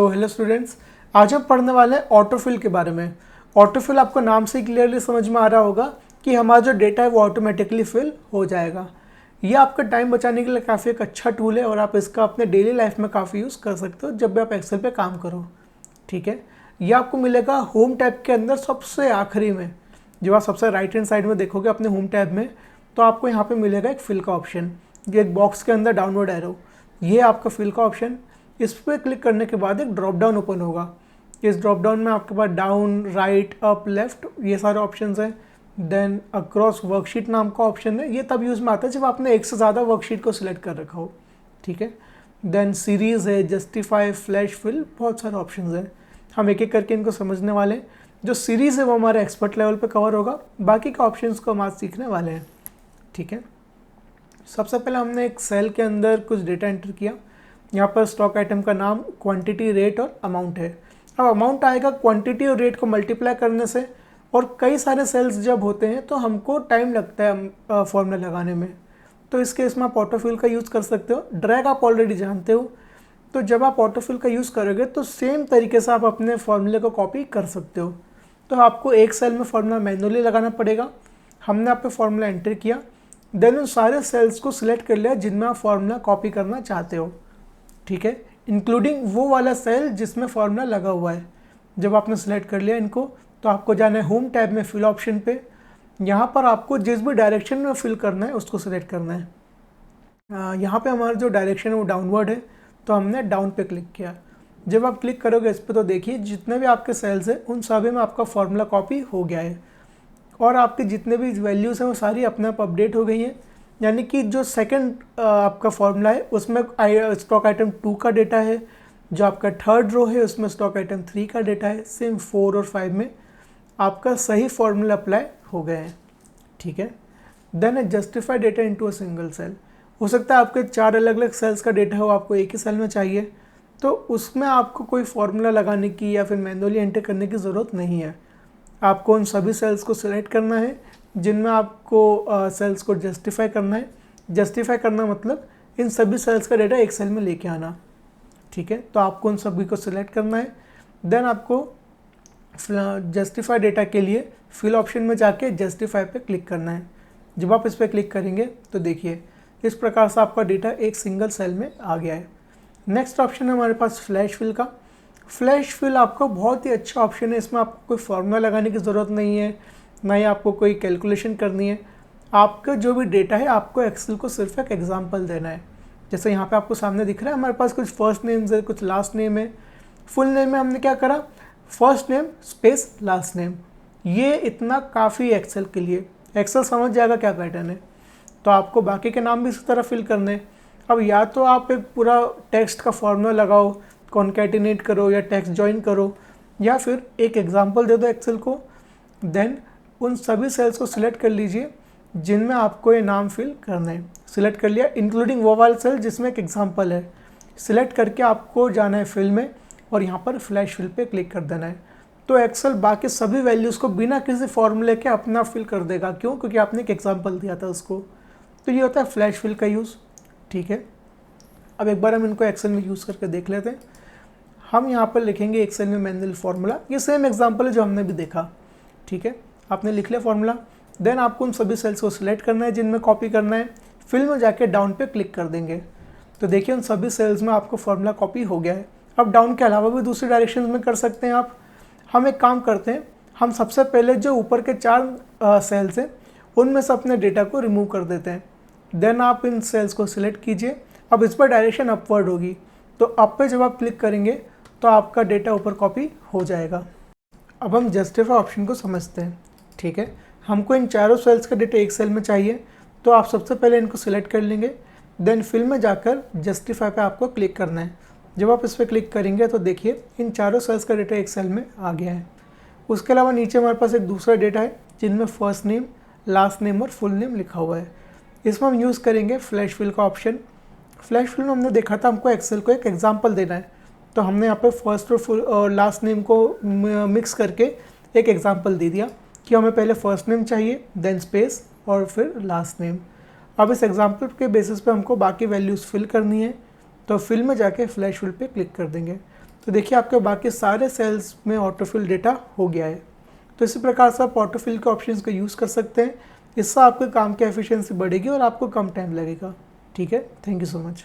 तो hello students, आज हम पढ़ने वाले हैं ऑटोफिल के बारे में। ऑटोफिल आपको नाम से ही क्लियरली समझ में आ रहा होगा कि हमारा जो डेटा है वो ऑटोमेटिकली फिल हो जाएगा। ये आपका टाइम बचाने के लिए काफ़ी एक अच्छा टूल है और आप इसका अपने डेली लाइफ में काफ़ी यूज़ कर सकते हो जब भी आप एक्सेल पे काम करो। ठीक है, ये आपको मिलेगा होम टैब के अंदर सबसे आखिरी में। जब आप सबसे राइट हैंड साइड में देखोगे अपने होम टैब में, तो आपको यहाँ पे मिलेगा एक फिल का ऑप्शन, ये एक बॉक्स के अंदर डाउनवर्ड एरो, ये आपका फिल का ऑप्शन। इस पर क्लिक करने के बाद एक ड्रॉप डाउन ओपन होगा। इस ड्रॉप डाउन में आपके पास डाउन, राइट, अप, लेफ्ट ये सारे ऑप्शंस हैं। देन अक्रॉस वर्कशीट नाम का ऑप्शन है, ये तब यूज़ में आता है जब आपने एक से ज़्यादा वर्कशीट को सिलेक्ट कर रखा हो। ठीक है, देन सीरीज़ है, जस्टिफाई, फ्लैश फिल, बहुत सारे ऑप्शन हैं। हम एक एक करके इनको समझने वाले हैं। जो सीरीज़ है वो हमारे एक्सपर्ट लेवल पे कवर होगा, बाकी के ऑप्शंस को हम आज सीखने वाले हैं। ठीक है, सबसे पहले हमने एक सेल के अंदर कुछ डेटा एंटर किया। यहाँ पर स्टॉक आइटम का नाम, क्वांटिटी, रेट और अमाउंट है। अब अमाउंट आएगा क्वांटिटी और रेट को मल्टीप्लाई करने से, और कई सारे सेल्स जब होते हैं तो हमको टाइम लगता है फॉर्मूला लगाने में। तो इस केस में आप ऑटोफिल का यूज़ कर सकते हो। ड्रैग आप ऑलरेडी जानते हो, तो जब आप ऑटोफिल का यूज़ करोगे तो सेम तरीके से आप अपने फॉर्मूले को कॉपी कर सकते हो। तो आपको एक सेल में फॉर्मूला मैनुअली लगाना पड़ेगा। हमने आप पे फॉर्मूला एंटर किया, देन उन सारे सेल्स को सिलेक्ट कर लिया जिनमें आप फॉर्मूला कॉपी करना चाहते हो। ठीक है, इंक्लूडिंग वो वाला सेल जिसमें फॉर्मूला लगा हुआ है। जब आपने सेलेक्ट कर लिया इनको, तो आपको जाना है होम टैब में फिल ऑप्शन पे। यहाँ पर आपको जिस भी डायरेक्शन में फिल करना है उसको सिलेक्ट करना है। यहाँ पे हमारा जो डायरेक्शन है वो डाउनवर्ड है, तो हमने डाउन पे क्लिक किया। जब आप क्लिक करोगे इस पर, तो देखिए जितने भी आपके सेल्स हैं उन सभी में आपका फॉर्मूला कॉपी हो गया है, और आपके जितने भी वैल्यूज़ हैं वो सारी अपने आप अपडेट हो गई हैं। यानी कि जो सेकंड आपका फॉर्मूला है उसमें स्टॉक आइटम 2 का डेटा है, जो आपका थर्ड रो है उसमें स्टॉक आइटम 3 का डेटा है। सेम 4 और 5 में आपका सही फॉर्मूला अप्लाई हो गए हैं। ठीक है, then justify data into a single cell. हो सकता है आपके 4 अलग अलग सेल्स का डेटा हो, आपको एक ही सेल में चाहिए, तो उसमें आपको कोई फॉर्मूला लगाने की या फिर मैनुअली एंटर करने की ज़रूरत नहीं है। आपको उन सभी सेल्स को सिलेक्ट करना है जिनमें आपको सेल्स को जस्टिफाई करना है। जस्टिफाई करना मतलब इन सभी सेल्स का डेटा एक सेल में लेके आना। ठीक है, तो आपको उन सभी को सिलेक्ट करना है। देन आपको जस्टिफाई डेटा के लिए फिल ऑप्शन में जाके जस्टिफाई पे क्लिक करना है। जब आप इस पर क्लिक करेंगे तो देखिए इस प्रकार से आपका डेटा एक सिंगल सेल में आ गया है। नेक्स्ट ऑप्शन है हमारे पास फ्लैश फिल का। फ्लैश फिल आपका बहुत ही अच्छा ऑप्शन है। इसमें आपको कोई फॉर्मूला लगाने की ज़रूरत नहीं है, ना ही आपको कोई कैलकुलेशन करनी है। आपका जो भी डेटा है आपको एक्सेल को सिर्फ एक एग्जांपल देना है। जैसे यहाँ पे आपको सामने दिख रहा है हमारे पास कुछ फर्स्ट नेम्स है, कुछ लास्ट नेम है। फुल नेम में हमने क्या करा, first name space last name. ये इतना काफ़ी एक्सेल के लिए, एक्सेल समझ जाएगा क्या पैटर्न है। तो आपको बाकी के नाम भी इसी तरह फिल करने हैं। अब या तो आप एक पूरा टेक्स्ट का फॉर्मूला लगाओ, कॉन्कैटिनेट करो या टेक्स्ट ज्वाइन करो, या फिर एक एग्जांपल दे दो एक्सेल को। देन उन सभी सेल्स को सिलेक्ट कर लीजिए जिनमें आपको ये नाम फिल करना है। सिलेक्ट कर लिया इंक्लूडिंग वो वाला सेल जिसमें एक एग्जांपल है। सिलेक्ट करके आपको जाना है फिल में और यहाँ पर फ्लैश फिल पे क्लिक कर देना है। तो एक्सेल बाकी सभी वैल्यूज़ को बिना किसी फॉर्मूले के अपना फिल कर देगा। क्यों? क्योंकि आपने एक एग्जाम्पल दिया था उसको। तो ये होता है फ्लैश फिल का यूज़। ठीक है, अब एक बार हम इनको एक्सेल में यूज़ करके देख लेते हैं। हम यहाँ पर लिखेंगे एक्सेल में मैनुअल फार्मूला। ये सेम एग्जांपल है जो हमने भी देखा। ठीक है, आपने लिख लिया फार्मूला। देन आपको उन सभी सेल्स को सिलेक्ट करना है जिनमें कॉपी करना है। फिल में जाके डाउन पे क्लिक कर देंगे, तो देखिए उन सभी सेल्स में आपको फार्मूला कॉपी हो गया है। अब डाउन के अलावा भी दूसरी डायरेक्शन में कर सकते हैं आप। हम एक काम करते हैं, हम सबसे पहले जो ऊपर के 4 सेल्स हैं उनमें से अपने डेटा को रिमूव कर देते हैं। देन आप इन सेल्स को सिलेक्ट कीजिए। अब इस पर डायरेक्शन अपवर्ड होगी, तो अप पे जब आप क्लिक करेंगे तो आपका डेटा ऊपर कॉपी हो जाएगा। अब हम जस्टिफाई ऑप्शन को समझते हैं। ठीक है, हमको इन चारों सेल्स का डेटा एक सेल में चाहिए, तो आप सबसे पहले इनको सिलेक्ट कर लेंगे। देन फिल में जाकर जस्टिफाई पे आपको क्लिक करना है। जब आप इस पर क्लिक करेंगे तो देखिए इन चारों सेल्स का डेटा एक सेल में आ गया है। उसके अलावा नीचे हमारे पास एक दूसरा डेटा है जिनमें फर्स्ट नेम, लास्ट नेम और फुल नेम लिखा हुआ है। इसमें हम यूज़ करेंगे फ्लैश फिल का ऑप्शन। फ्लैश फिल में हमने देखा था हमको एक्सेल को एक एग्जांपल देना है, तो हमने यहाँ पे फर्स्ट और फुल और लास्ट नेम को मिक्स करके एक एग्जांपल दे दिया कि हमें पहले फर्स्ट नेम चाहिए, देन स्पेस और फिर लास्ट नेम। अब इस एग्जांपल के बेसिस पे हमको बाकी वैल्यूज़ फिल करनी है, तो फिल में जाके फ्लैश फिल पे क्लिक कर देंगे। तो देखिए आपके बाकी सारे सेल्स में ऑटोफिल डेटा हो गया है। तो इसी प्रकार से आप ऑटोफिल के ऑप्शंस का यूज़ कर सकते हैं। इससे आपके काम की एफिशिएंसी बढ़ेगी और आपको कम टाइम लगेगा। ठीक है, थैंक यू सो मच।